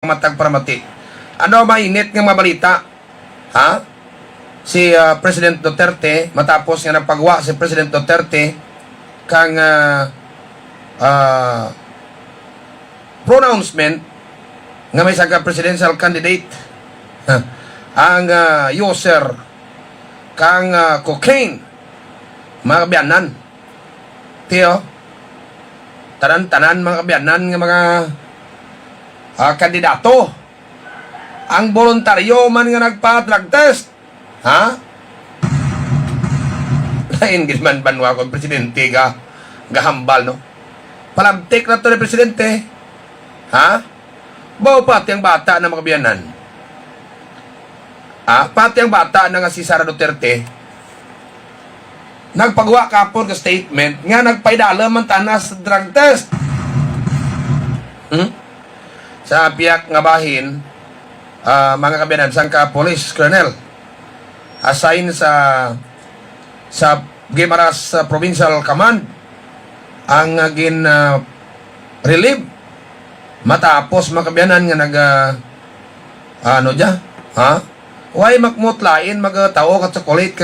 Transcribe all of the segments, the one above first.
matag paramati. Ano mainit ng mabalita? Ha? Si President Duterte, matapos nga nagpagawa si President Duterte kang pronouncement nga may saga presidential candidate ang user kang cocaine mga kabiyanan. Tiyo, tanan-tanan mga kabiyanan nga mga kandidato ang voluntaryo man nga nagpa-drug test. Ha? Lain gitman banwa ko presidente gahambal no. Palabtik na to ni presidente. Ha? Bao pati ang bata na mga kabiyanan. Pati ang bata na nga si Sara Duterte nagpagawa kapon ka statement nga nagpaidala man tanas drug test. Sa piyak nga bahin, mga kabiyanan, sangka police colonel assign sa Guimaras Provincial Command ang gin relieve matapos mga kabiyanan nga nag ano dya, ha? Way makmutlain magtao ka chocolate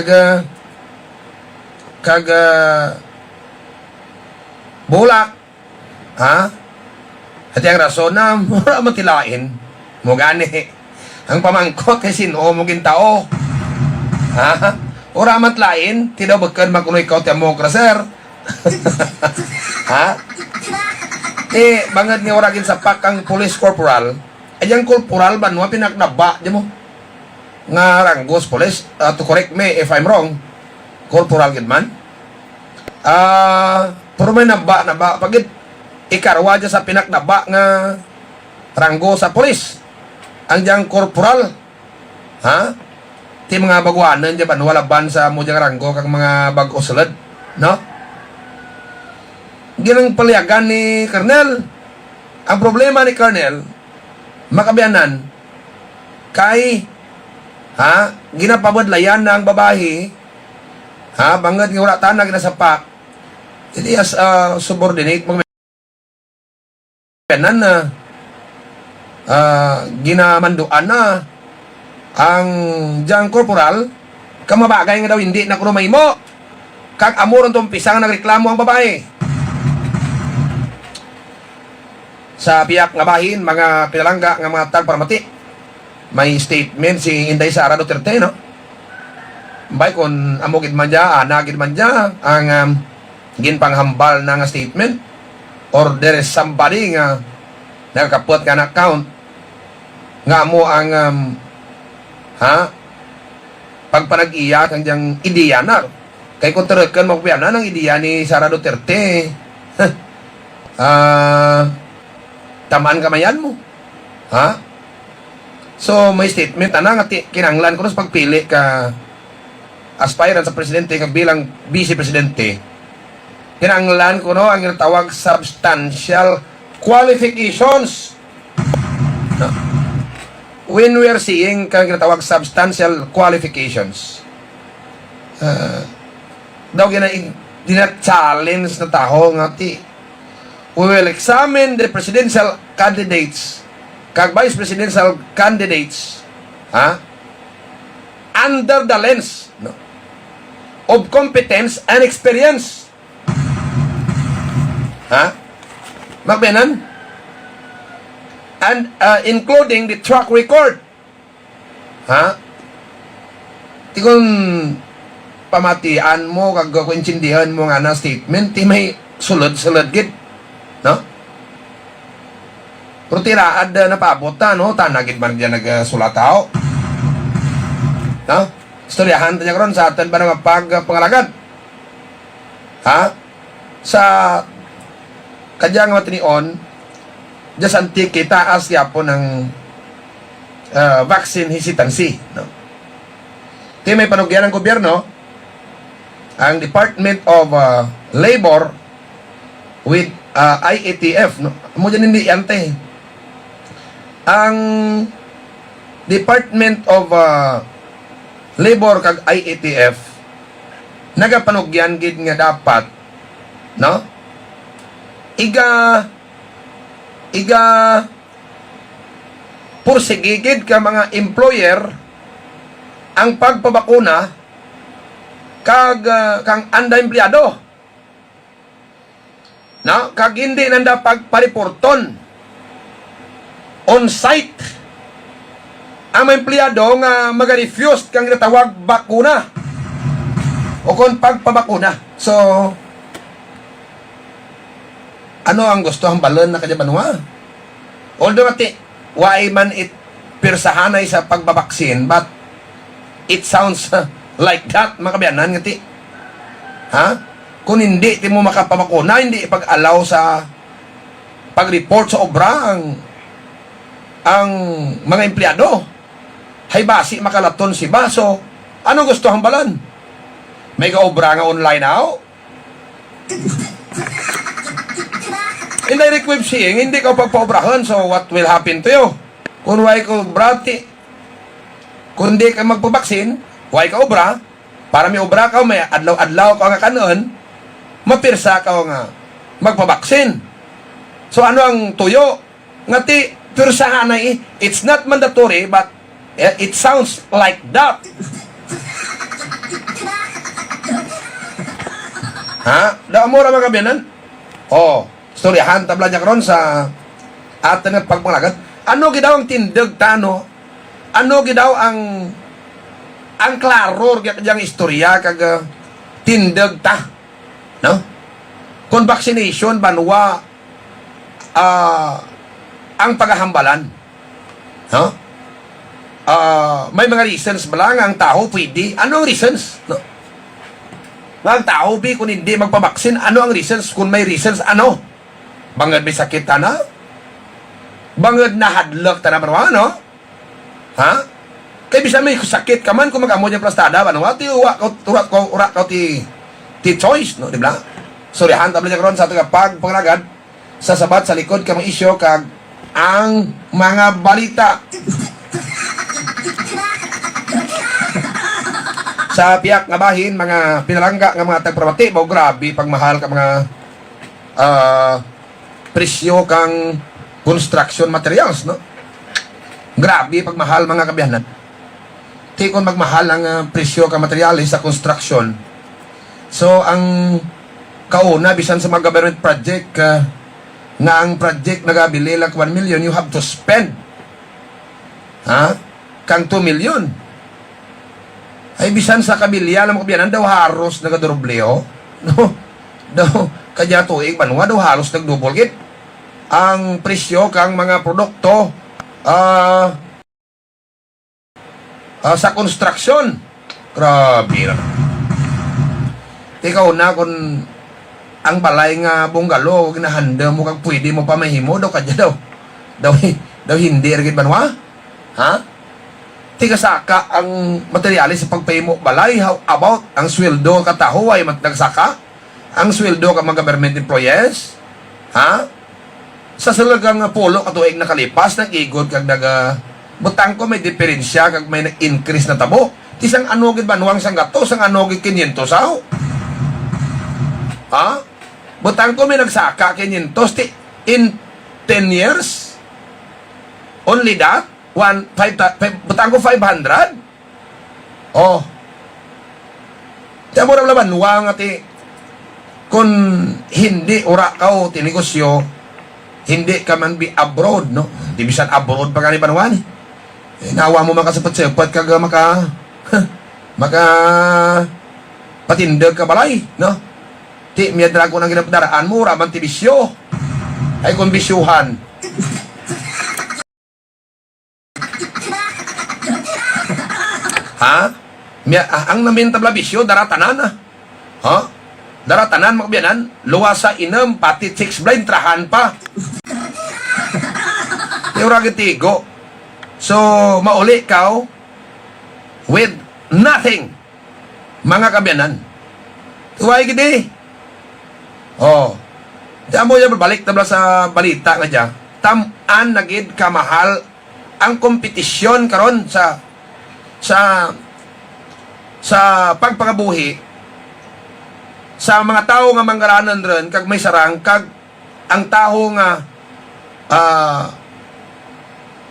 kag bulak, ha? At yung rason na mura matilain mo gani ang pamangkot kay sino mo gintao, ha? Ora matlain tidaw bagkan makunoy ka demokraser. Ha? Bangad nga ora gin sa pakang police corporal ayang corporal banwa pinaknaba di mo nga ranggos police, to correct me if I'm wrong, corporal gid man. Pero may naba pagid ikarwa dyan sa pinaknaba nga ranggo sa polis ang diyang corporal, ha? Ti mga baguanan dyan walaban sa mo diyang ranggo kang mga bag-o sulad, no? Ginang paliagan ni Colonel. Ang problema ni Colonel makabiyanan kay ginapabadlayan na ang babae, bangad nga wala tanag na sa pak hindi as subordinate mga kanan na ginamanduan na ang diyang corporal kamabagay nga daw hindi na kuno mahimo kag amuron tong pisang nagreklamo ang babae. Sa piyak nga bahin mga pinalangga nga mga tagparamati may statement si Inday Sara Duterte, no? Bay kung amogid man dya, anagid man dya ang ginpanghambal na nga statement or there is somebody nga nakakapot ka na account nga mo ang pagpanag-iyak ang diyang ideya na kay kung tarukan magpiyana ng ideya ni Sara Duterte tamaan kamayan mo, ha? So may statement na nga kinanglan ko sa pagpili ka aspirant sa presidente kag bilang vice presidente. Kinanglan ko no ang tawag substantial qualifications, no? When we are seeing kang tawag substantial qualifications, daw gina-challenge na tao nga ti we will examine the presidential candidates kag vice presidential candidates under the lens, no, of competence and experience. Magbenan? And including the track record. Tikon pamatian mo kag kuintindihan mo nga na statement ti may sulod-sulod gid, no? Pero tiraad na paabot na, no? Tanagid man dyan nagsulatao, no? Istoryahan niya karon sa atin ba na pagpangalagad, sa kadyang matinion dyan sa antik itaas yapo ng vaccine hesitancy, no? Ito may panugyan ng gobyerno ang Department of Labor with IATF, no? Mo dyan hindi yante ang Department of Labor kag IATF nagapanugyan gid nga dapat, no, iga pursigigid ka mga employer ang pagpabakuna kang anda empleyado. Na, kag hindi nanda pagpariporton on site ang mga empleyado nga mag-refuse kang natawag bakuna o kung pagpabakuna. So, ano ang gusto ang balon na kanya banwa? Although ati, why man it pirsahanay sa pagbabaksin, but it sounds like that, mga kabiyanan, ngati. Ha? Kung hindi, di mo makapabakuna, hindi ipag-allow sa pag-report sa obra ang mga empleyado. Hay basi, makalaton si baso. Ano gusto ang balan? May ka-obra nga online now? Indirect web seeing, hindi ka pagpa-obrahan, so what will happen to you? Kung why ka obrati, kung hindi ka magpabaksin, why ka obra? Para may obra ka, may adlaw-adlaw ka nga kanon, mapirsa ka nga magpabaksin. So ano ang tuyo? Ngati, pirsahan na it's not mandatory, but it sounds like that. Ha? Daan mo ra mga kabiyanan? Oh, storyahan tabla niya karon sa atin ng pagpanglagat. Ano gidaw ang tindag tano? Ano gidaw ang klaro gyang istorya kag tindag ta? No? Kung vaccination banwa ang paghahambalan. No? May mga reasons ba lang ang tao pwede? Ano ang reasons? No? Ang tao bi kung hindi magpabaksin, ano ang reasons? Kung may reasons, ano? Bangad may sakit na? Bangad na hadlok na naman, no? Ha? Kaya bisa may sakit ka man kung mag-amo niya plastada, ano? Ti urat ko ti choice, no? Di ba? Sorry, hantab lang niya karon sa ating pagpanglagad sa sabat sa likod ka mga isyo kag ang mga balita. Sa piyak nga bahin, mga pinalangga nga mga tagpramati, bao grabe pagmahal ka mga presyo kang construction materials, no? Grabe pagmahal mga kabiyanan. Di kung magmahal ang presyo kang materials sa construction. So, ang kauna, bisan sa mga government project, nga ang project nagabili lang 1 million, you have to spend kang 2 million. Ay bisan sa kabilya ng mga kabiyanan daw haros nagadurubleo. No? Daw kanya tuig banwa daw halos nagdouble git ang presyo kang mga produkto sa construction. Grabe na. Ikaw na kung ang balay nga bungalo ginahanda mo kag pwede mo pa mahimo daw kadya daw hindi ergit banwa. Ha? Tiga saka ang materyales sa pagpaymo balay. How about ang sweldo kataho ay nagsaka? Ang sweldo ka mga government employees? Ha? Sa salagang polo katuig nakalipas nag-igod kag butang ko may diferensya kag may nag-increase na tabo. Tisang anogid banwang sang gato sang anogid 500 sao? Ha? Butang ko may nagsaka 500 in 10 years? Only that? Butang ko 500? Oh. Tiyan mo rin laban, wang ati, kung hindi ura ka o tinegosyo, hindi ka man be abroad, no? Di bisan abroad pa ka ni Panuan, eh. Nawa mo makasapat-sapat kag maka patindag ka balay, no? Ti, miyadra ko ng ginapadaraan mo, raman ti bisyo. Ay kung bisyuhan. Ha? Ang namin tabla bisyo, daratanan na. Ha? Daratanan, makabiyanan, luwasa inem, pati chicks blind, trahan pa. Yung ragitigo. So, mauli ka with nothing. Mga kabiyanan. Tuway gidi. Oh. Diyan mo yan, balik tabla sa balita nga dyan. Tam-an nagid kamahal ang kompetisyon karon sa pagpangabuhi sa mga tao nga manggaranan ron kag may sarang kag ang tao nga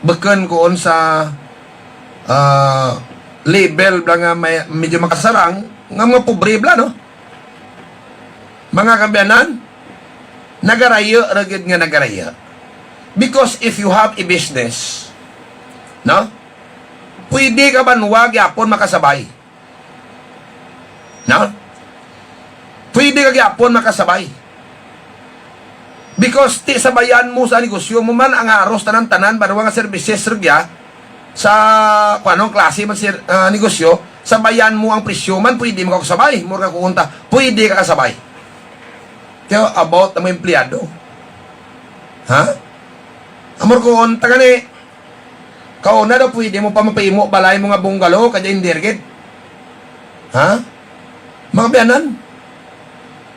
beken koon sa label bla nga medyo makasarang nga mga pobre bla, no? Mga kabyanan, nagaraya ragid nga nagaraya. Because if you have a business, no? Pwede ka ba nuwag yapon makasabay? No? Pwede ka yapon makasabay. Because ti sabayan mo sa negosyo mo man ang aros tanan-tanan banwa nga services rugya sa kanong klase man negosyo, sabayan mo ang presyo man pwede mo ka kasabay, mo ka kukunta, pwede ka kasabay. Kaya about ang mga empleyado. Ha? Amor ko on tagani. Kauna daw pwede mo pa mapaimo balay mo nga bungalow kadya indirgit. Ha? Mga biyanan.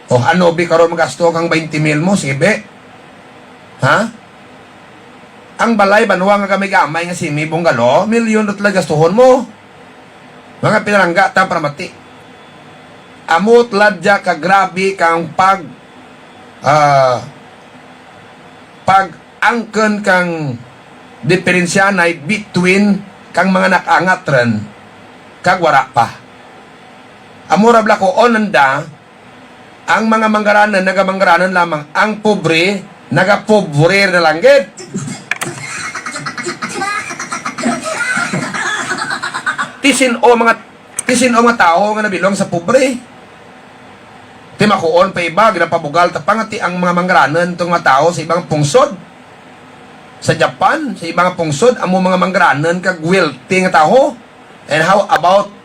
O ano bi karon magasto kang 20,000 mo, sige be. Ha? Ang balay banwa nga kami gamay nga simi bungalow, milyon ot lang gastuhon mo. Mga pinalangga ta para mati. Amot ladya ka grabe kang pag-angken kang diferensyanay between kang mga nakangat ren kag wara pa. Amura bla ko onanda ang mga manggaranan nagamanggaranan lamang, ang pobre nagapobre na lang gid. Tisin o mga tao nga nabilong sa pobre. Ti makuon pa iba, ginapabugal tapangati ang mga manggaranan itong mga tao sa ibang pungsod. Sa Japan, sa ibang pungsod, ang mga manggaranan kag wealthy nga tao. And how about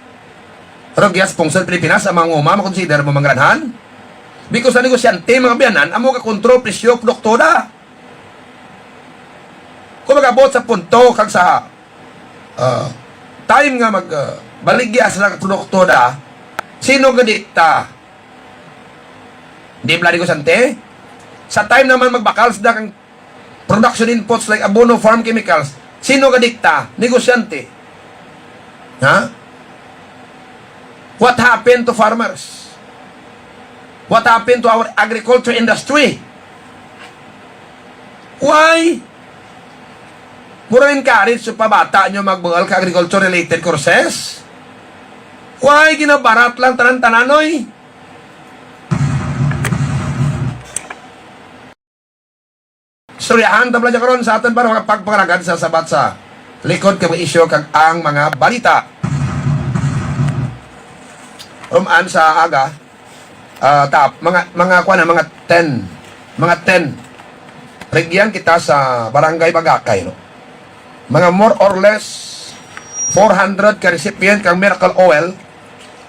Rogyas pungsod Pilipinas, ang mga umama, consider mo manggaranan? Because sa negosyante, mga biyanan, ang mga kontrol presyo, produktora. Kung magabot sa punto, kag sa time nga magbaligya sa produktora, sino gadita? Di ba negosyante? Sa time naman magbakal sa kang production inputs like abono, farm chemicals, sino gadikta? Negosyante. Ha? What happened to farmers? What happened to our agriculture industry? Why? Mura encourage sa pabata nyo magbugal ka agriculture-related courses? Why? Ginabarat lang tanan-tananoy? Storyahan tabla dyan karon sa atin para makapagpangalagad sa sabat sa likod kag isyo kag ang mga balita. Rumaan sa aga, mga 10 regyan kita sa Barangay Bagakay, no? Mga more or less 400 ka recipient kang miracle oil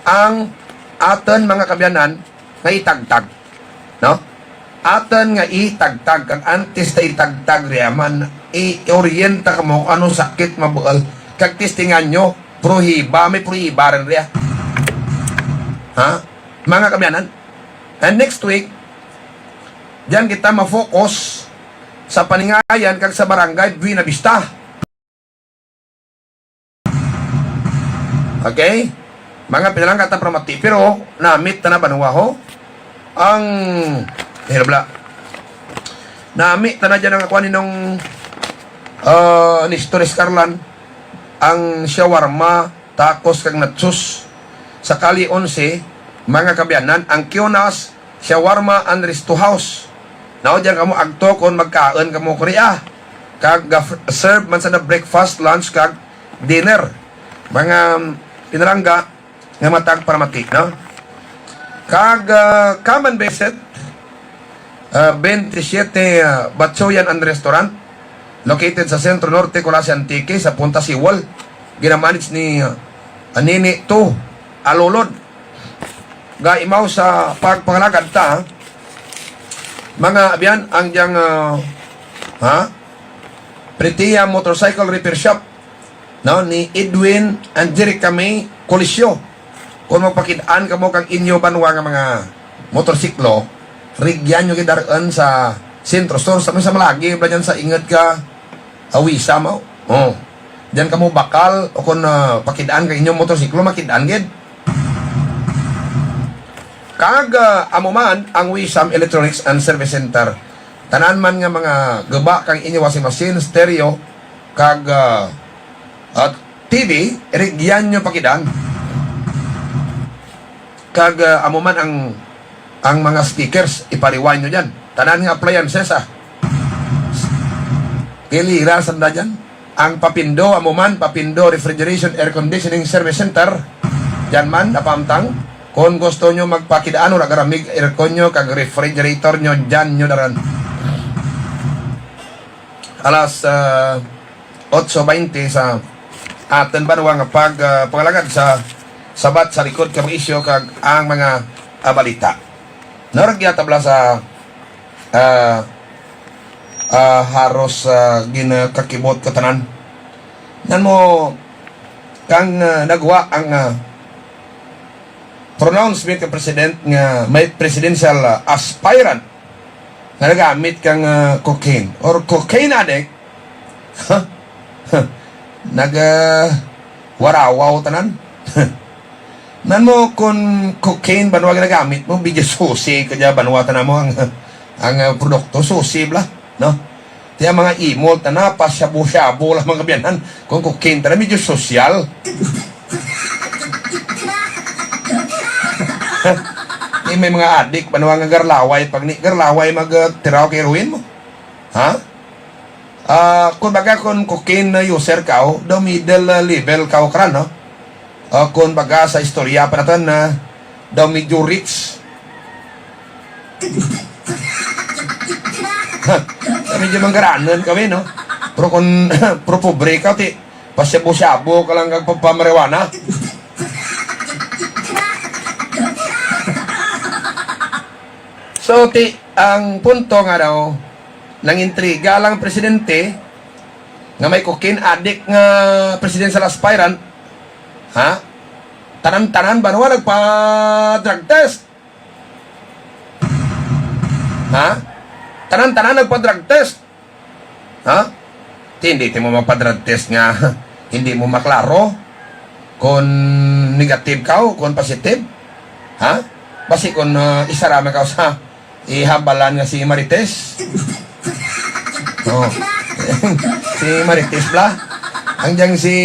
ang aton mga kabyanan nga itagtag, no? Aton nga itagtag kang antes ta itagtag riyaman i-orienta ka mo ano sakit mabual kag testingan nyo prohiba may prohiba rin riya. Ha? Mga kabyanan. And next week, diyan kita ma-focus sa paningayan kag sa barangay Buena Vista. Okay? Mga pinalang kata pramati. Pero, na-meet na banwa ho. Ang, hirabla. Na-meet na dyan ang akuan ninong ni Torres Carlan. Ang shawarma, tacos kag nachos. Sa Kali 11, mga kabyanan, ang Kionas, shawarma and resto house. Now, dyan kamo agto kung magkaon kamo Korea. Kag serve man sa na breakfast, lunch, kag dinner. Mga pinarangga nga matag para mati, no? Kag Kaman Beset, 27 Batsoyan and Restaurant, located sa Sentro Norte, Colasy Antique, sa Punta Siwal. Ginamanage ni Anini 2 Alolod. Gaimaw sa pagpangalagad ta, mga abyan, ang diyang Pretilla Motorcycle Repair Shop, no, ni Edwin and Jerica May Colisio. Kung magpakidaan ka mo kang inyo banwa nga mga motorsiklo, rigyan nyo kidaraan sa Centro Store, sa malagi, ba dyan sa ingat ka, awisa mo. Oh. Diyan ka mo bakal, o kung pakidaan ka inyong motorsiklo, makidaan gid. Kag amuman ang Wisam Electronics and Service Center. Tanan man nga mga gaba kang inyo washing machine, stereo, kag at TV, rigyan nyo pakidan. Kag amo man ang mga speakers, ipariwan nyo dyan. Tanan nga appliances Kilira sanda dyan. Ang papindo, amo man, papindo, refrigeration, air conditioning service center, dyan man, napamtang. Kung gusto nyo magpakidaan, o nagaramig aircon nyo, kag refrigerator nyo, dyan nyo daran. Alas 8:20 sa atin ba nga pangalagad sa sabat sa likod kang isyo kag ang mga balita. Naragya tabla sa haros ginakakibot katanan. Nan mo kang nagwa ang pronouncement ng president nga may presidential aspirant nga nagamit kang cocaine or cocaine addict. Warawaw tanan. Nan mo kung cocaine banwa ginagamit mo, bigyan susi kaya banwa tanan mo ang produkto susi bla, no? Kaya mga imol tanan pa shabu-shabu lang mga biyanan kung cocaine tanan medyo sosyal. May mga adik banwa nga garlaway pag ni garlaway magtiraw kay heroin mo. Ha? Kung baga kung cocaine na user ka, daw middle level ka kran, no? Kung baga sa istorya pa natin na daw medyo rich. Medyo manggaranan kami, no? Pero kung pro pobre ka, pasyabo-syabo ka lang kagpapamariwana. So, ang punto nga daw, nang intriga lang presidente nga may cocaine addict nga presidential aspirant, ha? Tanan-tanan ba naman nagpa-drug test? Ha? Tanan-tanan nagpa-drug test? Ha? Hindi mo mapa-drug test nga hindi mo maklaro kung negative ka o kung positive. Ha? Basi kung isarama ka sa ihabalan nga si Marites. Oh. Si Marites bla. Hanggang si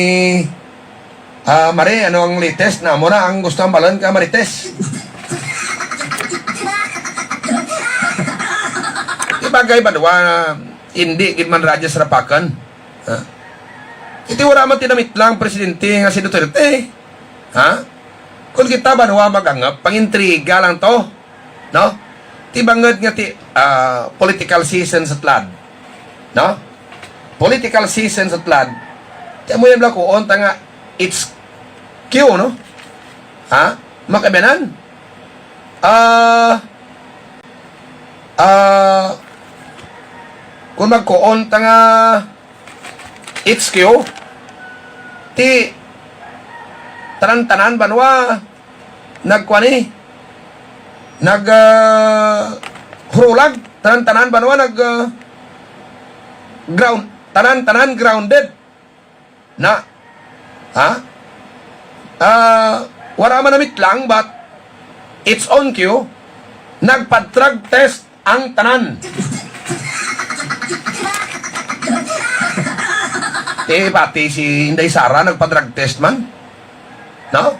Mari, ano ang latest na mo na ang gusto ang balan ka Marites? Ibagay ba dawa na hindi gid man radya sa rapakan? Iti wala man tinamit lang presidente nga si Duterte. Ha? Kung kita ba nawa magangap, pangintriga lang to. No? Tibangad nga political season sa tlad. No? Political season sa tlad. Kaya mo yan lang ko, onta nga, it's Q, no? Ha? Makabianan? Kung magkuon nga it's Q, tanan-tanan banwa nagkwani hurulag tanan-tanan banwa ground tanan-tanan grounded na wala man namit lang but it's on cue nagpa-drug test ang tanan. Pati si Inday Sara nagpa-drug test man. No?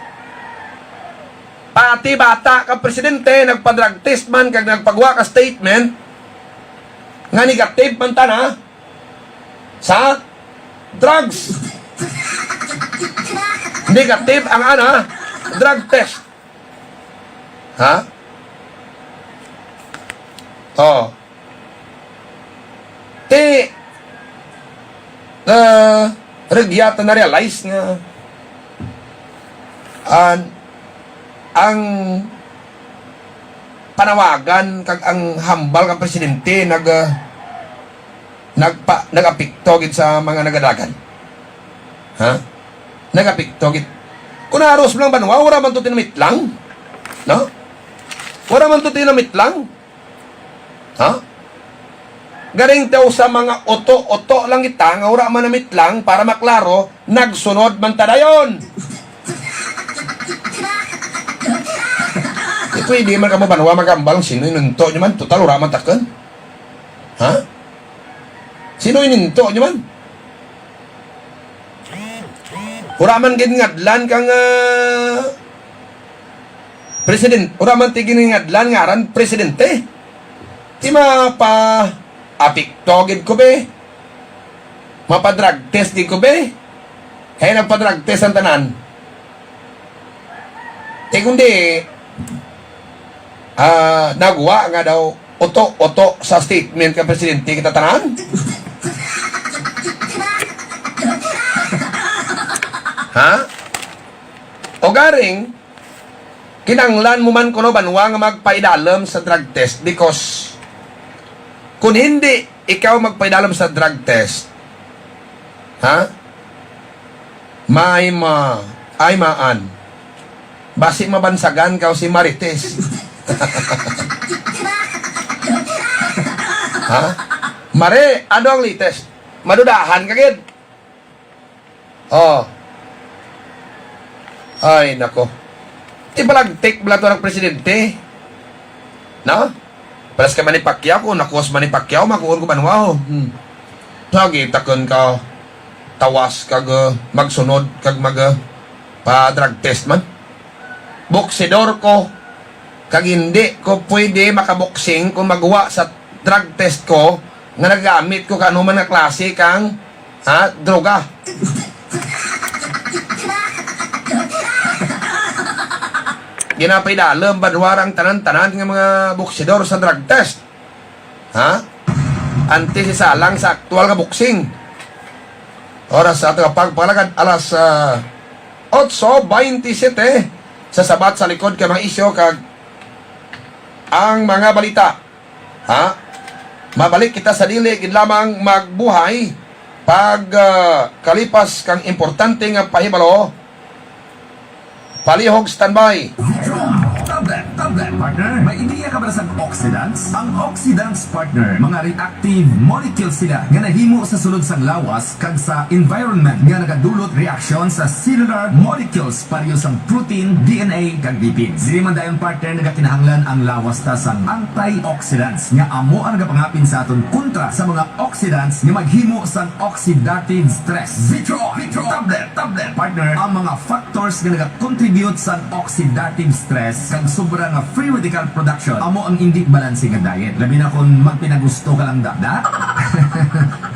Pati bata ka presidente nagpa-drug test man kag nagpagawa ka statement nga negative man ta na sa drugs. Negative ang drug test. Ha? Oh. Nagyata na realize nga ang panawagan kag ang hambal kang presidente nagapikto gid sa mga nagadagan. Ha? Nagapikto gid. Kung aros lang banwa, wala man to tinamit lang. No? Wala man to tinamit lang. Ha? Galing daw sa mga oto-oto lang kita, nga wala man namit lang para maklaro, nagsunod man tadayon. Pwede man ka mo banwa magambal sino inunto nyo man, total wala man takan. Ha? Sino ininto nyo man? Uraman gid ngadlan kang president. Uraman tigin ngadlan ngaran presidente. Di mapa apikto gid ko be. Mapa drug test gid ko be. Kaya nagpa-drug test ang tanan. Kundi nagawa nga daw oto sa statement ka presidente kita tanan. Ha? O garing, kinanglan mo man kuno banwa nga magpaidalam sa drug test because kung hindi ikaw magpaidalam sa drug test, ha? Ay maan. Basi mabansagan ka o si Marites. Ha? Mare, ano ang latest? Madudahan ka gid. Oh. Ay, nako. Di balagtik bala to ng presidente. No? Palas ka manipakyaw ko, nakuos manipakyaw, makuon ko banwaw. Lagi, takon ka, tawas kag magsunod, kag pa-drug test man. Boksidor ko, kag hindi ko pwede makaboksing kung magawa sa drug test ko nga nagamit ko kano man nga klase kang droga. Ginapay dalam badwarang tanan-tanan nga mga boksidor sa drug test. Ha? Antes isalang sa aktual nga boksing. Oras sa ato pagpalagad alas 8:27 sa sabat sa likod kay mga isyo kag ang mga balita. Ha? Mabalik kita sa dili gid lamang magbuhay pag kalipas kang importante nga pahibalo. Palihog standby. Tablet, partner. May ideya ka ba sa oxidants? Ang oxidants, partner, mga reactive molecules sila nga nahimo sa sulod sang lawas kag sa environment nga nagadulot reaksyon sa cellular molecules pareho sang protein, DNA kag lipids. Dili man dayon, partner, nagakinahanglan ang lawas ta sang antioxidants nga amo ang nagapangapin sa aton kontra sa mga oxidants nga maghimo sang oxidative stress. Vitron, tablet, partner, ang mga factors nga nagakontribute sa oxidative stress kag sobra nga free radical production amo ang hindi balancing nga diet. Labi na kung magpinagusto ka lang dada.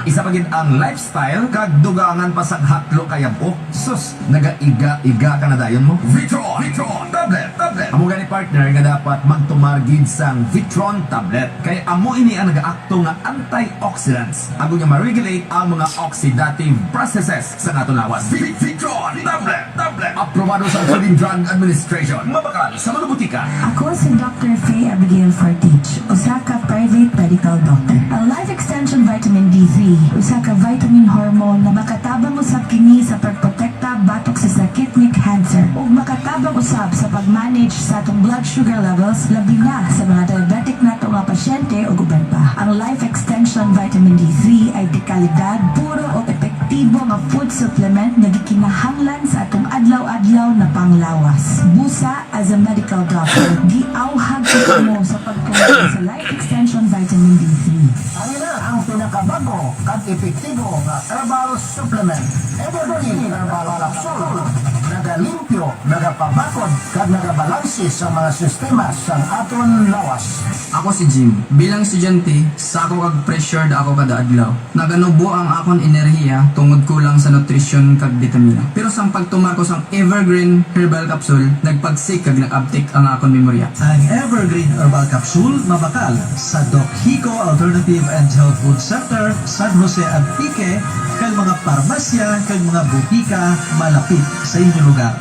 Isa pa gid ang lifestyle kag dugangan pa sa hatlo kaya po. Sus, nagaiga ka na dayon mo. Vitron, tablet. Amo gani, partner, nga dapat magtumargid sang Vitron tablet kay amo ini ang nagaakto nga antioxidants ago nga ma-regulate ang mga oxidative processes sa aton lawas. Vitron tablet. Aprobado sa Food and Drug Administration. Mabakal sa mga butika. Ako si Dr. Faye Abigail Fortich, usa ka private medical doctor. Ang Life Extension Vitamin D3, usa ka vitamin hormone na makatabang usab kini sa pagprotekta batok sa sakit ni cancer ug makatabang usab sa pag-manage sa atong blood sugar levels labi na sa mga diabetic nato nga pasyente ug uban pa. Ang Life Extension Vitamin D3 ay dekalidad, puro o epektibo nga food supplement nga gikinahanglan sa atong adlaw-adlaw na panglawas. Busa as a medical doctor, giawhag ko mo sa pagkuha sa Life Extension Vitamin D3. Ang ina ang pinakabago at epektibo nga herbal supplement. Evergreen Herbal Capsule. Nagalimpyo, nagapabakod, kag nagabalansi sa mga sistema sa aton lawas. Ako si Jim. Bilang estudyante, sa ako kag pressured ako kada adlaw. Naganubo ang akon enerhiya tungod kulang sa nutrition kag vitamina. Pero sang pagtumar ko sang Evergreen Herbal Capsule, nagpagsik kag nag-uptick ang akon memorya. Ang Evergreen Herbal Capsule mabakal sa Doc Hico Alternative and Health Food Center, San Jose Antique, kag mga parmasya, kag mga butika malapit sa inyong lugar.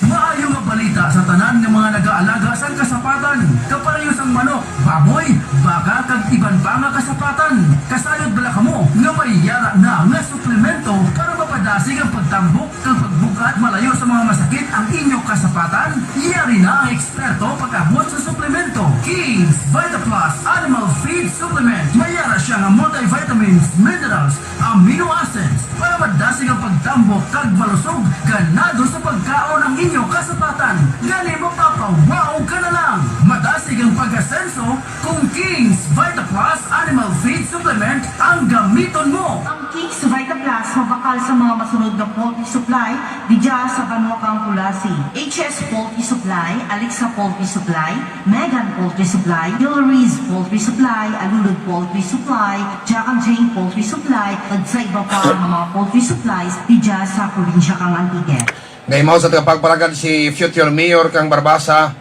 Maayo nga balita sa tanan ng mga nag-aalaga sa kasapatan. Kaparayos ang manok, baboy, baka kag iban pa nga kasapatan. Kasayod bala kamo nga mayara na nga suplemento para mapadasig ang pagtambok kag pagbukat malayo sa mga masakit ang inyong kasapatan. Yari na ang eksperto pag-abot sa suplemento. King's VitaPlus Animal Feed Supplement. Mayara siya nga multivitamins, minerals, amino acids para madasig ang pagtambok kag malusog ganado sa pagkaon ang inyong kasapatan. Gani mo papawaw ka na lang. Madasig ang pag-asenso kung King's VitaPlus Animal Feed Supplement ang gamiton mo. Ang King's VitaPlus mabakal sa mga masunod na poultry supply di dya sa Banwakang Kulasi. HS Poultry Supply, Alexa Poultry Supply, Megan Poultry Supply, Hillary's Poultry Supply, Alulod Poultry Supply, Jack and Jane Poultry Supply, at sa iba pa ang mga poultry supplies di dya sa probinsya kang Antique. Ngayon mo sa tagapagpalagad si future mayor kang Barbasa,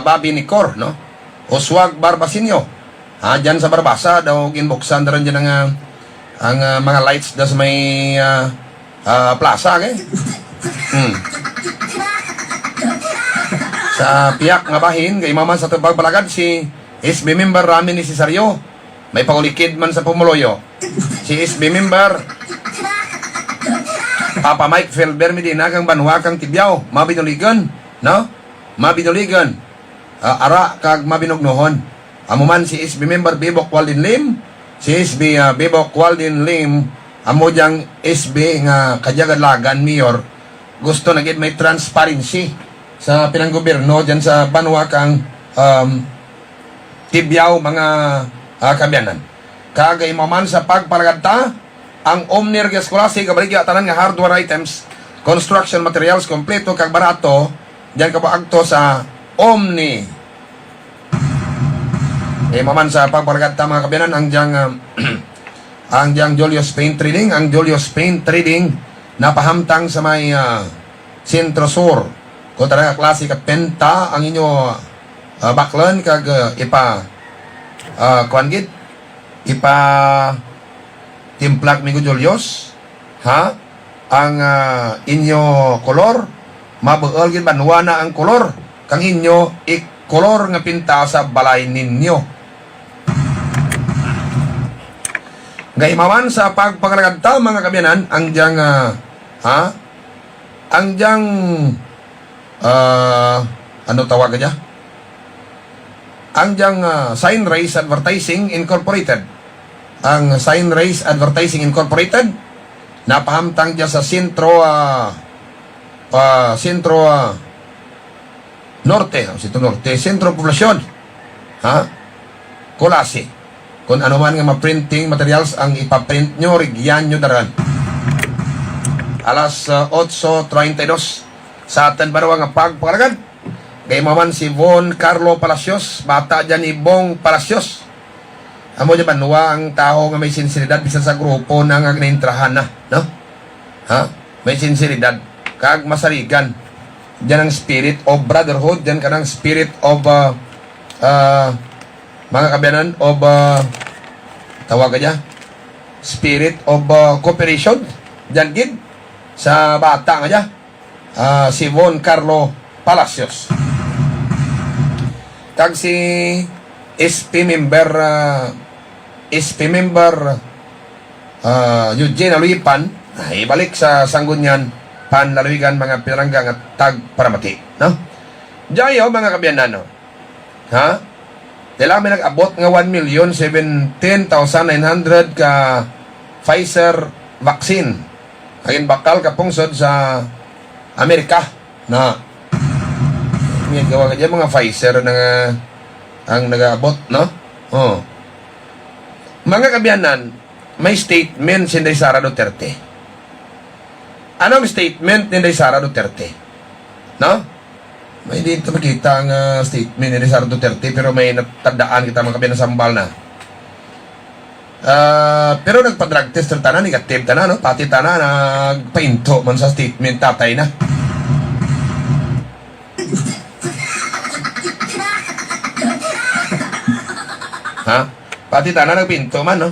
Bobby Nicor, no? Oswag Barbasinyo. Dyan sa Barbasa, daw ginbuksan na rin dyan ang mga lights da sa may plaza, okay? Sa piyak nga bahin, kay mama sa tagapagpalagad si SB member Rami ni Cesario. May paulikid man sa Pumuloyo. Si SB member Papa Mike Felber Medina kang Banwa kang Tibyao, mabinuligan, no? Mabinuligan. Ara kag mabinugnohon. Amuman si SB member Bibok Waldin Lim, si SB Bibok Waldin Lim, amo diyang SB nga Kadyagalagan Mayor, gusto na gid may transparency sa pinanggobyerno dyan sa Banwa kang Tibyao mga kabyanan. Kagay maman sa pagpalagad ang Omnir Gascolasi kabaligya tanan nga hardware items, construction materials kompleto kag barato diyan kabaagto sa Omni. Maman sa pagpalagad mga kabyanan ang diyang ang diyang Julius Paint Trading, ang Julius Paint Trading napahamtang sa may Sentro Sur. Kung talaga klase ka penta ang inyo baklan kag kuan ipa timplak migo Julius ang inyo kolor mabuol gid banwa na ang kolor kang inyo kolor nga pinta sa balay ninyo. Gaymaman sa pagpangalagad mga kabyanan ang diyang ang diyang ano tawag niya? Ang diyang Sign Race Advertising Incorporated. Ang Sign Race Advertising Incorporated napahamtang diya sa Sentro Norte, Sentro Poblasyon. Kulasi. Kung ano man nga ma-printing materials ang ipaprint nyo, rigyan nyo daran. Alas 8:32 sa atin ba nga pagpalagad. Kay maman si Von Carlo Palacios, bata dyan ni Bong Palacios. Amo dyan banwa ang tao nga may sinseridad bisan sa grupo na nga ginaintrahan na, no? May sinseridad. Kag masarigan. Dyan ang spirit of brotherhood, dyan ka ng spirit of mga kabyanan of tawag ka niya spirit of cooperation dyan gid sa bata nga niya si Von Carlo Palacios kag si SP member Eugene Aluipan ay balik sa Sanggunian Panlalawigan mga pinaranggang at tagparamati, no? Diyayo mga kabyanan, no? Kailangan may nag-abot nga 1,017,900 ka Pfizer vaccine. Agin bakal kapungsod sa Amerika na may gawa ka dyan mga Pfizer na ang nag-abot, no? Mga kabyanan, may statement si Inday Sara Duterte. Anong statement ni Inday Sara Duterte? No? May dito makita ang statement ni Sara Duterte pero may natandaan kita mga kabyanan sambal na. Pero nagpa-drug test ng tanan, negative tanan, no? Pati tanan nagpainto man sa statement tatay na. Pati tanan nagpinto man, no?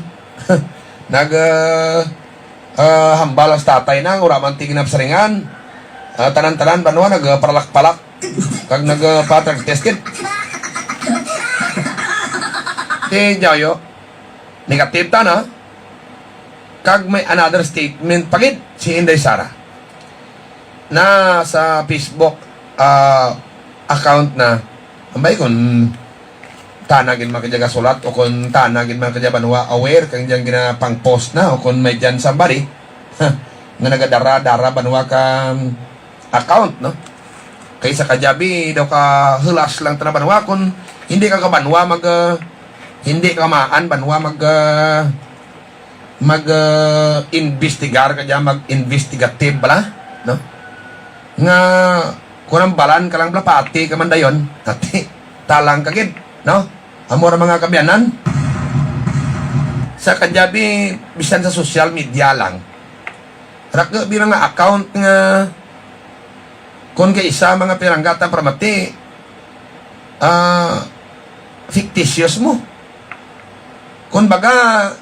Hambal ang tatay na, uraman tigin na saringan. Tanan-tanan banwa nagparalak-palak kag nagpa-drug test kit. Jayo negative ta na kag may another statement pagit si Inday Sara na sa Facebook account na ambay kung tanagin makadyaga sulat o kung tanagin makadyaga banwa aware kang dyan ginapang post na o kung may dyan somebody nga nagadara-dara banwa kang account, no? Kaysa kajabi daw ka hulas lang ta na banwa kung hindi ka kabanwa hindi ka maan banwa mag-investigar ka dyan, mag-investigative bala, no? Nga, kunang balan ka lang pati ka man dayon, ati, talang kagid, no? Amor mga kabyanan, sa kadyabi, bisan sa social media lang, raka bilang nga account nga, kung ka isa mga piranggata pramati, fictitious mo. Kung baga,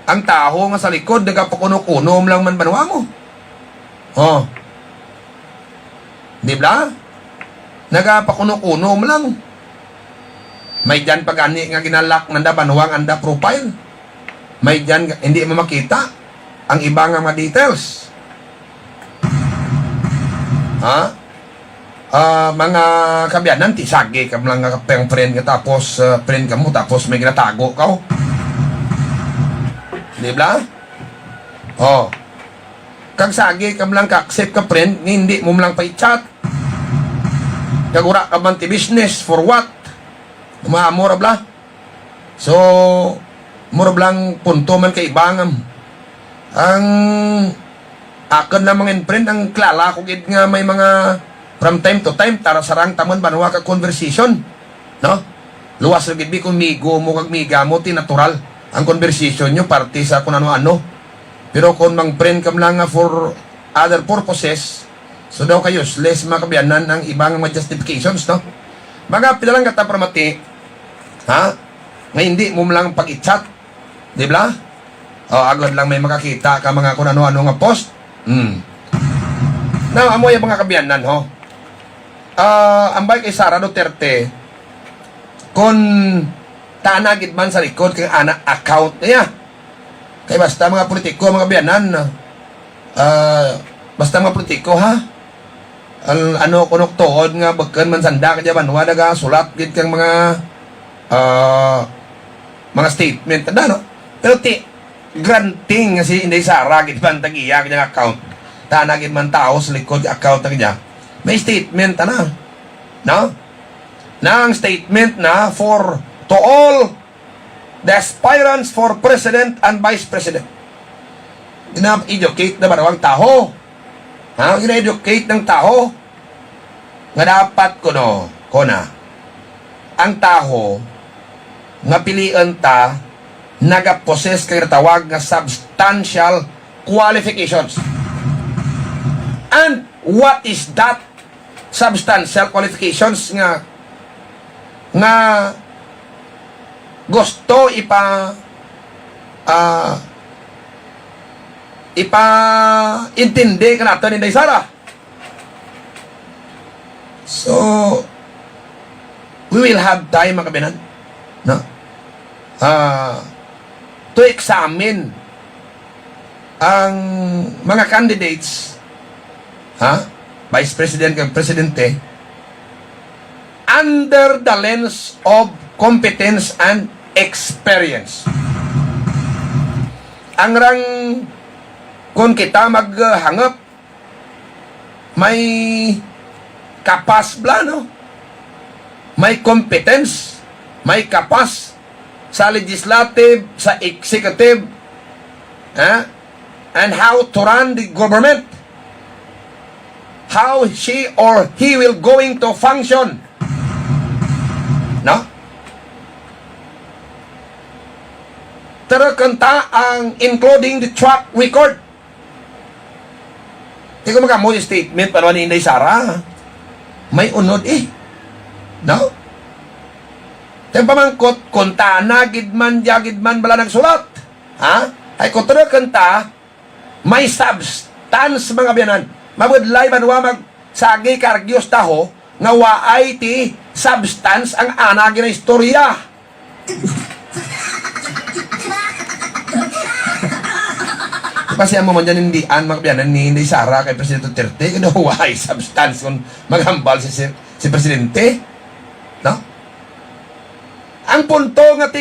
ang tao nga sa likod, nagpakuno-kunom lang man banwa mo. Oh. Di ba? Nagpakuno-kunom lang. May dyan pag-ani nga ginalak nanda banwang anda profile. May dyan, hindi mo makita ang iba nga mga details. Ha? Mga kabyanan, tisagi ka lang nga kapeng friend ka, tapos friend ka mo, tapos may ginatago ka. Di ba? Oh. Kag sagi ka lang ka-accept ka friend, hindi mo lang pa i-chat. Kagura ka man ti business, for what? Mura bla. So, mura blang punto man kay ibangam. Ang akin na mga friend, ang klala ko gid nga may mga from time to time, tara sarang tamon banwa ka conversation. No? Luwas na gid kung migo mo kag miga mo, tinatural ang conversation nyo, parte sa kung ano-ano. Pero kung mang friend kam lang nga for other purposes, so daw kayo, less makabyanan ang ibang mga justifications, no? Mga pilalang kata pramati, ha? Nga hindi mo lang pag-i-chat, di ba? O, agad lang may makakita ka mga kung ano-ano nga post. Now, amoy ang mga kabyanan, ho? Ambay kay Sara Duterte, kung tanagid man sa likod kay anak account niya. Kaya basta mga politiko, mga biyanan, basta mga politiko, ha? Ano, kunok tuod nga, bagkan man sanda ka dyan, wala ka, sulat, gid kang mga statement, no? Pero granting nga si Inday Sara, gid man tagiya, kanyang account, tanagid man tao sa likod account na kanya, may statement, no? Na ang statement na to all the aspirants for president and vice president. Gina-educate na barawang tao. Ha? Gina-educate ng tao nga dapat ang tao nga pilian ta nagaposes kay tawag nga substantial qualifications. And what is that substantial qualifications nga gusto intindi ka nato ni Inday Sara. So, we will have time, mga kabinan, no? To examine ang mga candidates, Vice President kag Presidente, under the lens of competence and experience. Ang rang kung kita maghangap, may kapas bla, no? May competence, may kapas sa legislative, sa executive, and how to run the government, how she or he will going to function, no? Tarakanta ang including the track record. Hindi ko magkamo yung statement para ni Inday Sara. May unod no? Yung pamangkot, kung tanagid man, jagid man, bala nagsulat. Ay kung tarakanta, may substance, mga biyanan. Mabudlay man magsagi kargyos taho, nga waay ti substance ang anagi na istorya. Kasi ang mo man dyan hindi mga kabiyanan ni Inday Sara kay Presidente Duterte, kaya waay substance kung maghambal si Presidente, no? Ang punto nga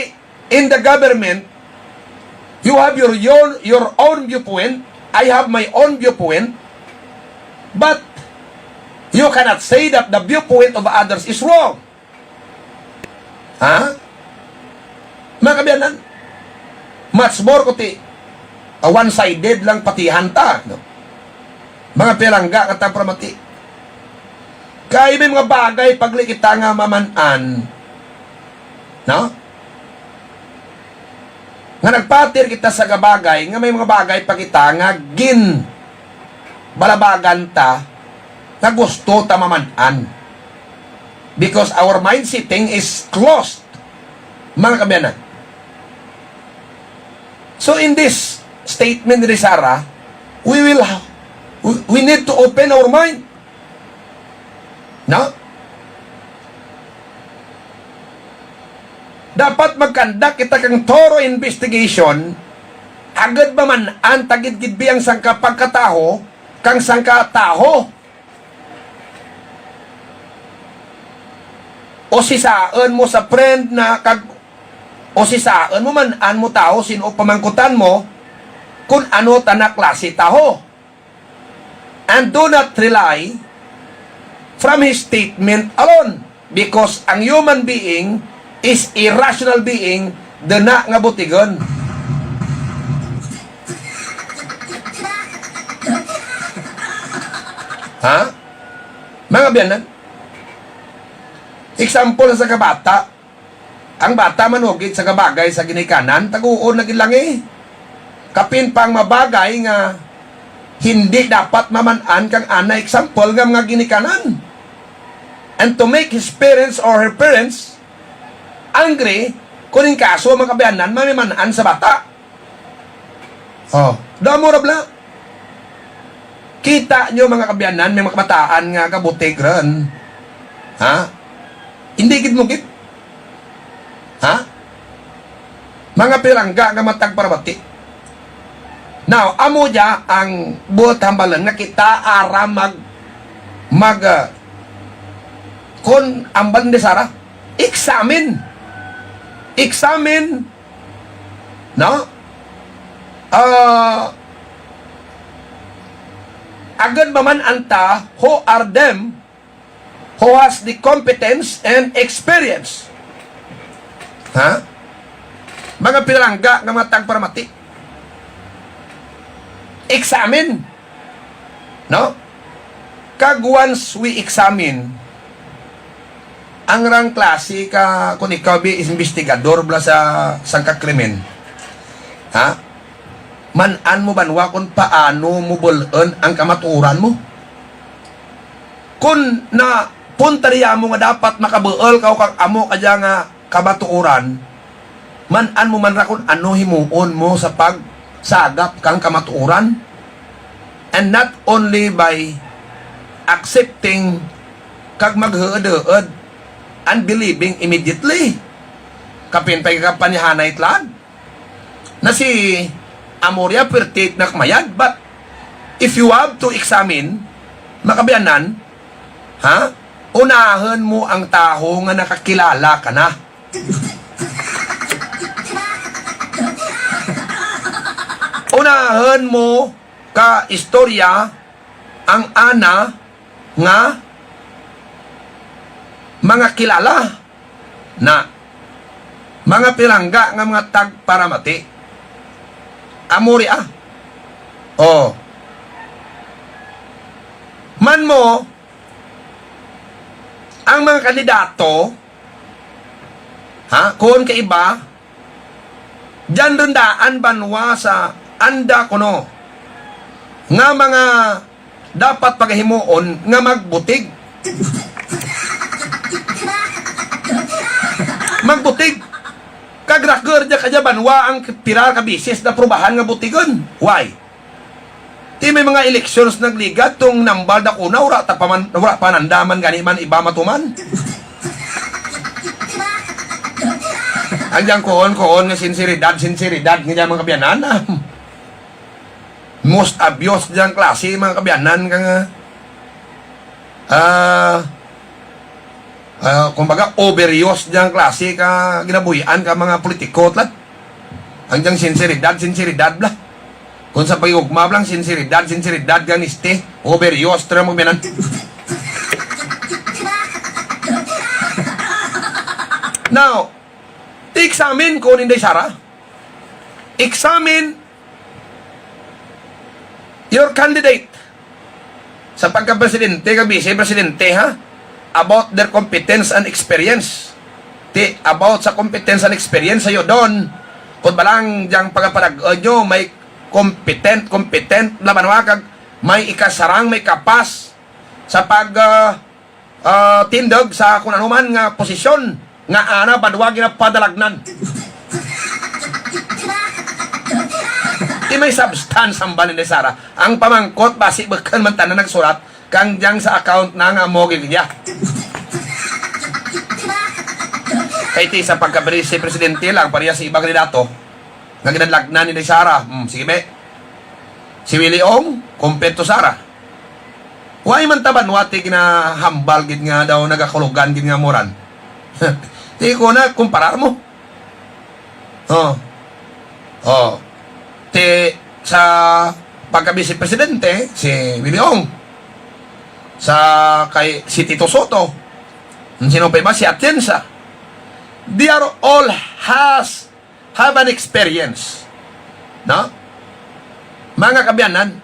in the government, you have your own viewpoint, I have my own viewpoint, but you cannot say that the viewpoint of others is wrong. Mga kabiyanan, Much more kuti one-sided lang patihan ta. No? Mga pilangga kata pramati. Kaya may mga bagay pagli kita nga mamanan. No? Nga nagpatir kita sa gabagay, nga may mga bagay pa kita nga gin balabagan ta nga gusto ta mamanan. Because our mind setting is closed. Mga kabiyanan. So in this statement ni Sarah, we need to open our mind. No? Dapat magkandak kita kang thorough investigation, agad ba man ang tagid-gid biyang sangka pagkataho, kang sangka taho. O sisaan mo sa friend na o sisaan mo man an mo tao sino pamangkutan mo kung ano tanak klase taho. And do not rely from his statement alone, because ang human being is a rational being, dana nga butigon. Ha? Mga biyanan, example sa kabata, ang bata manugid sa kabagay sa ginikanan, taguon na gilangi. Kapin pang mabagay nga hindi dapat mamanan kang ana, example nga mga ginikanan. And to make his parents or her parents angry, kuning kaso mga kabayanan, mamimanaan sa bata. Oh, damo rabla. Kita nyo mga kabayanan, may mga kabataan nga kabutig ron. Ha? Hindi gid mo gid. Ha? Mga pirangga nga matag parabati. Now, amo dia ang buot hambalan nga kita ara kon ambal ni Sarah, examine, no? Agad ba man anta, who are them who has the competence and experience? Ha? Mga pilangga nga matag paramati. Examine. No? Kag once we examine, ang rang klase ka, kung ikaw bi investigador bla sa sangkakrimen, ha? Manan mo banwa kung paano mo bulon ang kamaturan mo? Kung na punteriya mo nga dapat makabuol ka o kang amo kaya nga kamaturan, manan mo man ra kung ano himuon mo sa pagsagap kang kamaturan. And not only by accepting kag maghuod-huod and believing immediately. Kapin pa kapanihanay itlan na si Amoria pertit na kamayad. But if you have to examine, makabiyanan, ha? Unahan mo ang taho nga nakakilala ka na. Unahan mo ka istorya ang ana nga mga kilala na mga pilangga nga mga tagparamati. Amori oh, man mo ang mga kandidato, ha, kung kaiba dyan rundaan banwa sa anda kuno nga mga dapat paghimuon nga magbutig. Magbutig. Kagrakger dya kaya banwa ang piral ka bisis na prubahan nga butigon. Why? Ti may mga elections nagligat tong nambal da kuna ura panandaman gani man iba matuman. Andiyan koon nga sinseridad nga mga kabiyanan. Most abuse dyan klase mga kabiyanan ka nga kumbaga overuse dyan klase ka ginabuhian ka mga politiko tlat. Andiyan sinseridad bla. Kung sa pag-iugma lang, sinseridad ganiste, overuse, tira mo biyanan. Now, i-examine ko ni Sarah. examine your candidate sa pagka-presidente, ka-vice-presidente, ha? About their competence and experience. About sa competence and experience sa'yo doon. Kung balang diyang pagkapanag nyo, may competent, laban wakag, may ikasarang, may kapas sa tindog sa kung anuman nga posisyon nga ana badwagi na padalagnan. Di may substance ang balin ni Sara. Ang pamangkot, basi bakan man tanan nagsurat, kang diyang sa account na nga mo gilya. Kaya iti sa pagka-presidente lang, pariya sa ibang kandidato, nga ginadlagnan ni Sara. Sige be. Si Willie Ong, kompleto Sara. Huwag man taban, wati ginahambal, gid nga daw, nagakulugan, gid nga moran. Di ko na, kumparar mo. Sa pagka-vice-presidente, si Willie Ong, si Tito Soto, sino pa iba, si Atienza, they are all have an experience. No? Mga kabyanan,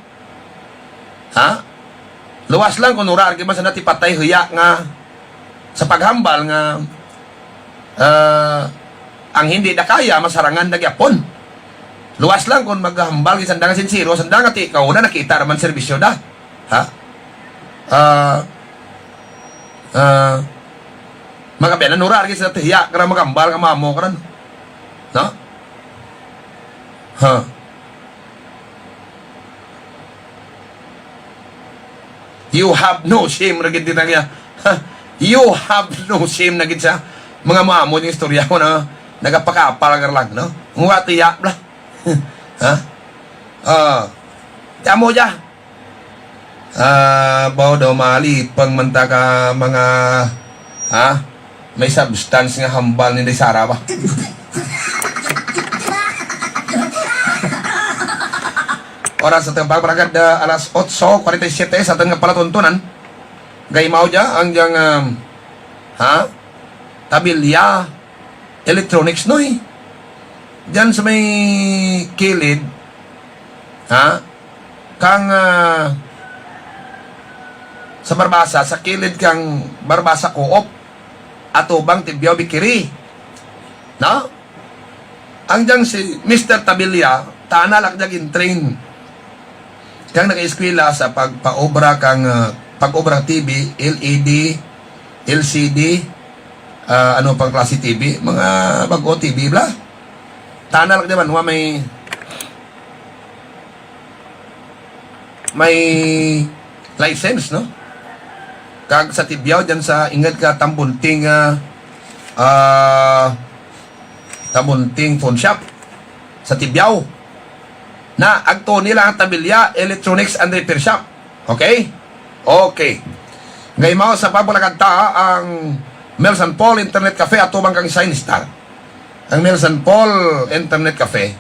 luwas lang kung urar, kaya sa natipatay huya nga sa paghambal nga ang hindi na kaya, masarangan na gyapon. Luwas lang kung maghambal kaya sandang sinsiro, sandang ati, ikaw na nakita naman serbisyo da. Mga kabyanan, urar kaya sa tiya, kaya maghambal ka mamo ka rin. No? You have no shame na gid niya. You have no shame na gid sa mga maamo ng istorya ko na nagapakapal lang, no? Ngwatiya bla. Tamo ja. Bawdo mali pangmanta ka mga may substance nga hambal ni Sara ba? Oras sa tembak beragad alas 8:47 sa tengah palatuntunan. Gay mau ja ang jang tabilya electronics noy. Diyan sa may kilid kang sa Barbasa, sa kilid kang Barbasa Co-op atubang Tibyaw Bikiri. No? Ang dyan si Mr. Tabilya, tanalak dyan train kang naka-eskwela sa pagpaobra kang pag-obra TV, LED, LCD, ano pang klase TV, mga bago TV bla. Tanalak naman, may license, no? Kag sa Tibyaw dyan sa ingat ka tambunting phone shop sa Tibyaw na agto nila ang Tabilya Electronics and Repair Shop. Okay? Okay. Ngayon mo sa pabulaganta ang Melson Paul Internet Cafe at tubang kang Shine Star. Ang Melson Paul Internet Cafe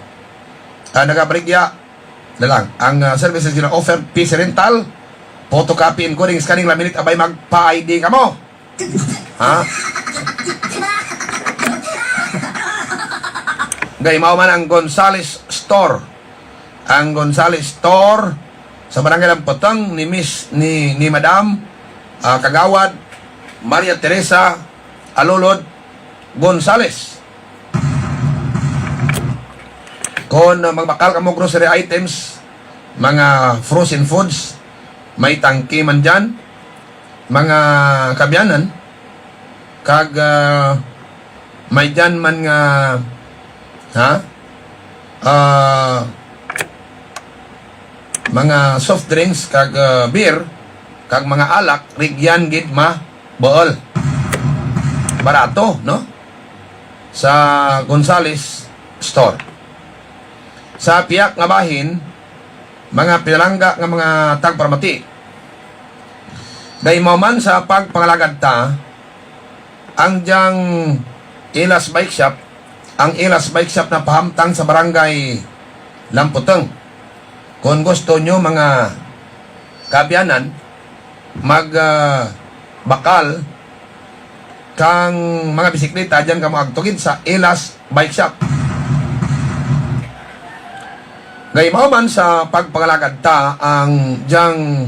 nagabrigya na lang ang services nila offer PC rental, photocopy, encoding, scanning, laminate, abay magpa-ID ka mo. Gay mao man ang Gonzales Store. Ang Gonzales Store sa Barangay Lampotang ni Madam Kagawad Maria Teresa Alolod Gonzales. Kung magbakal ka mo grocery items, mga frozen foods, may tangki man dyan, mga kabyanan, kag may dyan man nga mga soft drinks, kag beer, kag mga alak, rigyan gid bool. Barato, no? Sa Gonzales Store. Sa piyak nga bahin, mga pinalangga nga mga tagparmati. Dahil mo man sa pagpangalagad ta, ang diyang Ilas Bike Shop, ang Ilas Bike Shop na pahamtang sa Barangay Lamputeng. Kung gusto nyo mga kabyanan, bakal kang mga bisikleta, dyan ka magtugid sa Ilas Bike Shop. Gaymaw man sa pagpangalagad ta ang diyang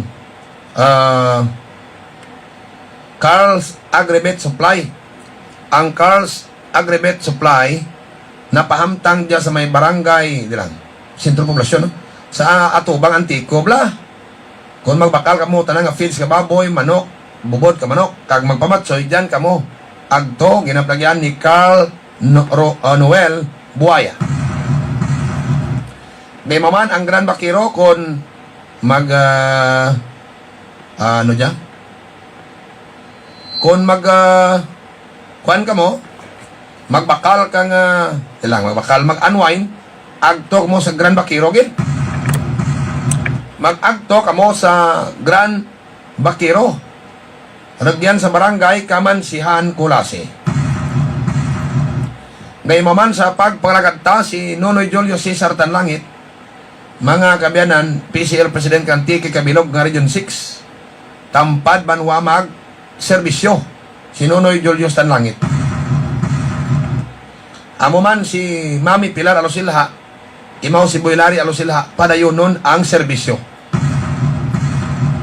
Carl's Aggregate Supply. Ang Carl's Aggregate Supply napahamtang diya sa may barangay dilang sentro poblasyon no? Sa Atubang Antico bla. Kung magbakal kamo tanang nga feeds ka baboy, manok, bubod ka manok, kag magpamatsoy diyan kamo. Agto ginaplagyan ni Carl Noel Buaya. May maman ang Grand Bakiro kung mag ano diya? Kung kuan ka mo, magbakal ka nga magbakal mag-unwind, agto mo sa Grand Bakiro gid. Mag-agto ka mo sa Grand Bakiro. Ragyan sa barangay Kamansihan, Kulasi. Gaymaman sa pagpangalagad si Nonoy Julio Cesar Tanlangit, mga kabyanan, PCL President Kantiki Kabilog nga Region 6, Tampad Banwamag, Serbisyo, si Nonoy Julius Tanlangit. Amo man si Mami Pilar Alosilha, imaw si Boylari Alosilha, padayon nun ang serbisyo.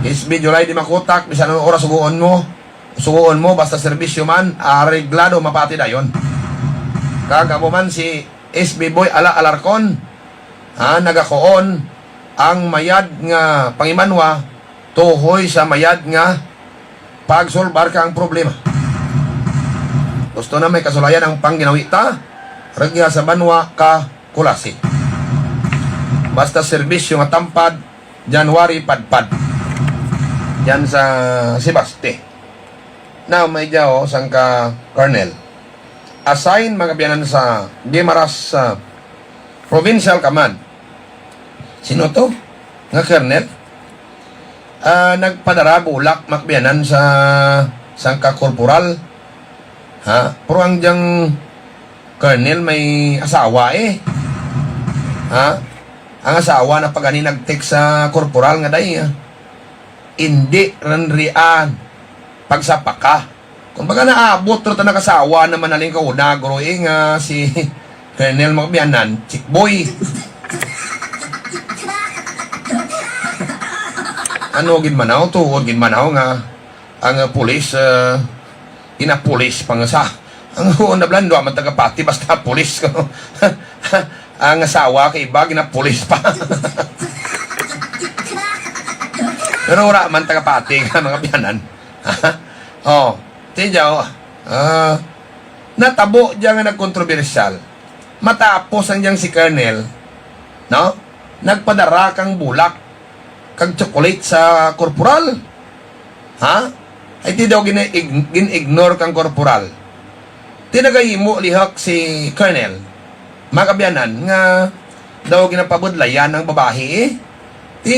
SB July di makutak, bisan anong oras suguon mo, basta serbisyo man, areglado mapati dayon. Kagamo man si SB Boy Alarcon, nagakoon ang mayad nga pangimanwa tuhoy sa mayad nga pagsolbar ka ang problema. Gusto na may kasulayan ang pangginawita, ragya sa banwa ka Kulasi. Basta serbisyo nga Tampad, January padpad. Yan sa Sebaste. Now, may diyaw sang ka Colonel. Assign mga biyanan sa Guimaras Provincial Command. Sino to? Nga Colonel? Nagpadara bulak makbiyanan sa sangka korporal. Pero ang diyang Colonel may asawa ang asawa na pagani nag-text sa korporal nga day hindi ranrian pagsapaka. Kung baga naabot ro ta nakasawa naman naling kauna guro nga si Colonel makbiyanan chick boy. Ano gid manaw tuod gid manaw nga ang pulis inapulis pang sa ang una blando man taga-pati basta pulis ko. Ang asawa kay iba ginapulis pa. Pero wala man taga-pati ka mga biyanan. Tiyaw natabo diyan nga nagkontrobersyal. Matapos ang diyang si Colonel, no? Nagpadara kang bulak kag chocolate sa korporal. Ay ti daw gin-ignore kang korporal. Tinagahimo lihak si Colonel. Makabyanan nga daw ginapabudlayan ng babae. Ti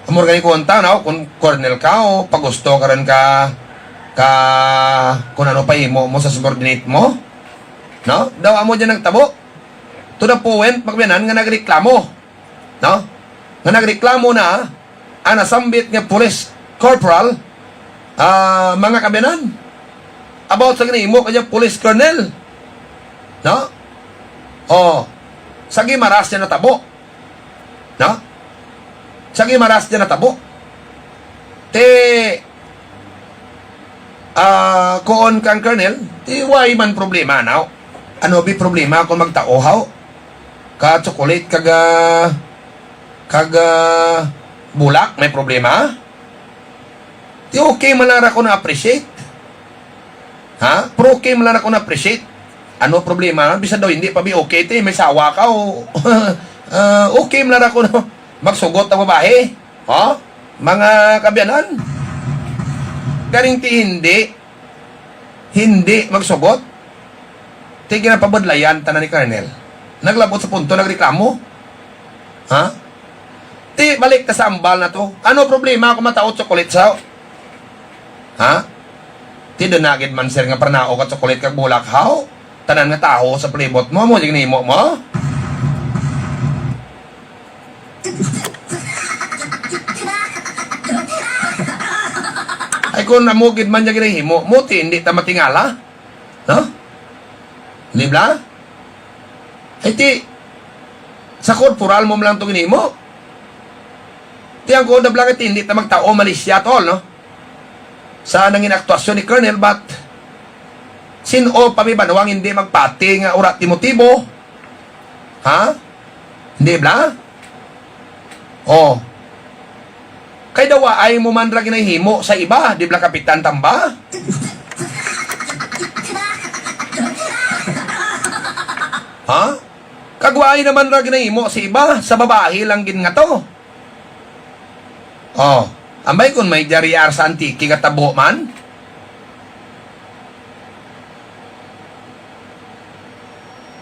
amor gani konta no kung Colonel ka o pagusto ka rin ka kung ano pa mo sa subordinate mo. No? Daw amo diyan nagtabo. To the point makabyanan nga nagreklamo. No? Nga nagreklamo na ang nasambit nga police corporal mga kabyanan about sa ginimo kanya police colonel, no? Sa Guimaras niya natabo, no? Sa Guimaras niya natabo kuon kang colonel why man problema now. Ano bi problema kung magtaohaw ka chocolate kaga bulak, may problema? Okay man lang ako na-appreciate. Pero okay man lang ako na-appreciate. Ano problema? Bisa daw hindi pa okay may sawa ka o okay man lang ako na magsugot ang babae. Mga kabyanan. Garing ti hindi magsugot. Ti ginapabadlayan tanan ni Colonel. Naglabot sa punto, nagreklamo. Ti balik ta sa ambal na to. Ano problema kung mataot chocolate sa ti dunagid man sir nga parnao ka chocolate kag bulak haw tanan nga taho sa plebot mo jig nimo mo. Ay kung namugid man jig himo mo ti hindi ta matingala, no? Libla? Ay ti Sa corporal mo lang itong inimo. Tiyang ko na lang hindi na magtao malisya tol, no? Sa nangin aktuasyon ni Colonel, but sino pa may banawang hindi magpati nga urat ti motibo? Ha? Hindi bla? Oh. Kay dawa ay mo man ra ginahimo sa iba, di bla kapitan tamba? Ha? Kagwaay naman ra ginahimo sa iba, sa babae lang gin nga to. Oh, ambay kun may jariar sa antiki katabo man.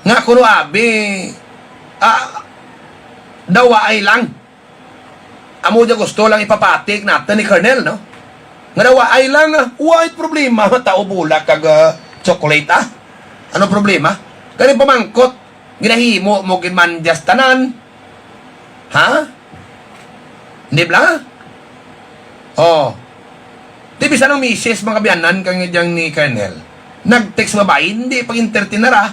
Nga kuno abi, dawa ay lang. Amo dia gusto lang ipapatik natin ni Colonel, no? Nga dawa ay lang, white problema, tao bulak kag chocolate, ah? Ano problema? Kani pamangkot, ginahimo mo ginmandyas tanan. Ha? Hindi bla? Oh. Di bisa ng misis mga biyanan kang diyang ni Colonel. Nag-text babae, hindi pag-entertain na ra.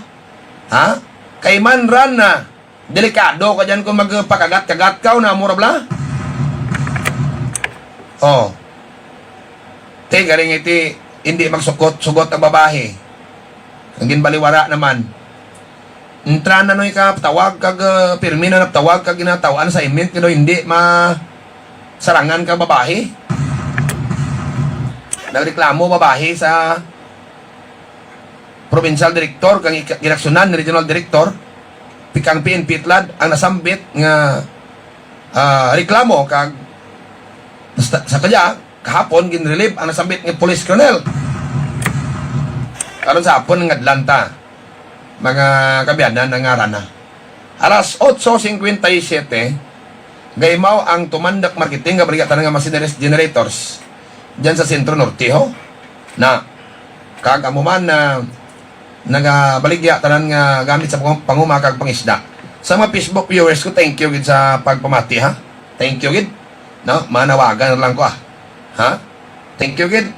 Ha? Kay man ran na delikado ka dyan kung magpakagat-kagat ka o na mura bla? Oh. Te, galing iti, hindi magsukot-sugot ang babae. Ang ginbaliwara naman. Entra na noy ka, tawag kag, pirmi na tawag kag ginatawaan sa imit, kino hindi sarangan ka babae. Nagreklamo babae sa provincial director, kang inaksyonan ni regional director, pikang PNP Itlad, ang nasambit nga reklamo kag sa kanya, kahapon ginrelieve ang nasambit ng police colonel. Karon sa hapon ng Atlanta, mga kabiyanan ng Arana. Alas 8:57, gaymaw ang tumandak marketing nga brigada ng machineries generators dyan sa Sentro Norte, ho? Na, kagamuman na nagabaligya tanan nga gamit sa pangumakag pangisda. Sa mga Facebook viewers ko, thank you gid sa pagpamati, ha? Thank you gid. No, manawagan lang ko, ah. Ha? Thank you gid.